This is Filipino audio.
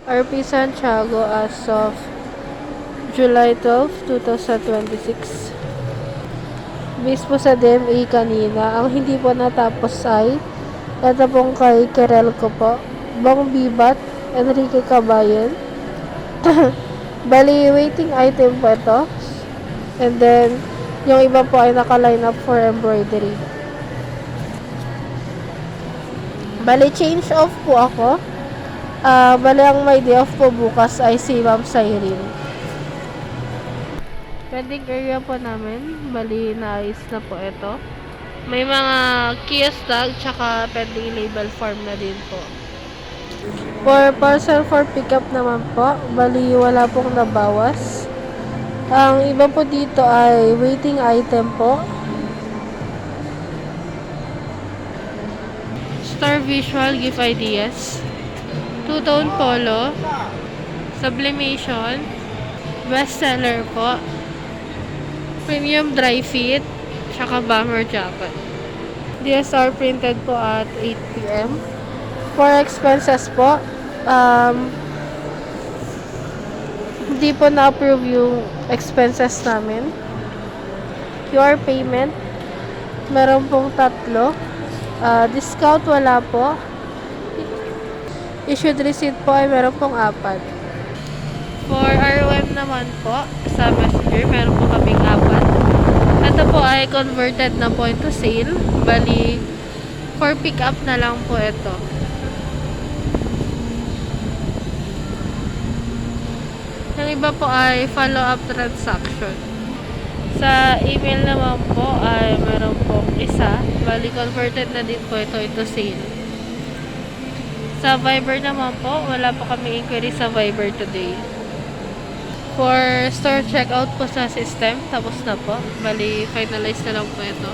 RP Santiago as of July 12, 2026. Based po sa DMA kanina, ang hindi po natapos ay ito pong kay Kerel ko po. Bong Bibat, Enrique Cabayan. Bali, waiting item po ito. And then, yung iba po ay naka-line up for embroidery. Bali, change off po ako. Bali, ang may day off po bukas ay si Ma'am Cyrene. Pending area po namin. Bali, naayos na po ito. May mga kiosk tag, tsaka pending label form na din po. For parcel for pickup naman po, bali wala pong nabawas. Ang iba po dito ay waiting item po. Star Visual Gift Ideas, Two-Tone Polo, Sublimation, Bestseller po, Premium Dry Fit, tsaka Bomber Jacket. DSR printed po at 8 p.m. For expenses po, hindi po na-approve yung expenses namin. QR payment, meron pong 3. Discount wala po. Issued receipt po ay meron pong 4. For ROM naman po, sa Messenger, meron po kaming 4. Ito po ay converted na po into sale. Bali, for pick up na lang po ito. Yung iba po ay follow-up transaction. Sa email naman po ay meron po isa. Bali, converted na din po ito into sale. Sa Viber naman po, wala po kami inquiry sa Viber today. For store checkout po sa system, tapos na po. Bali, finalize na lang po ito.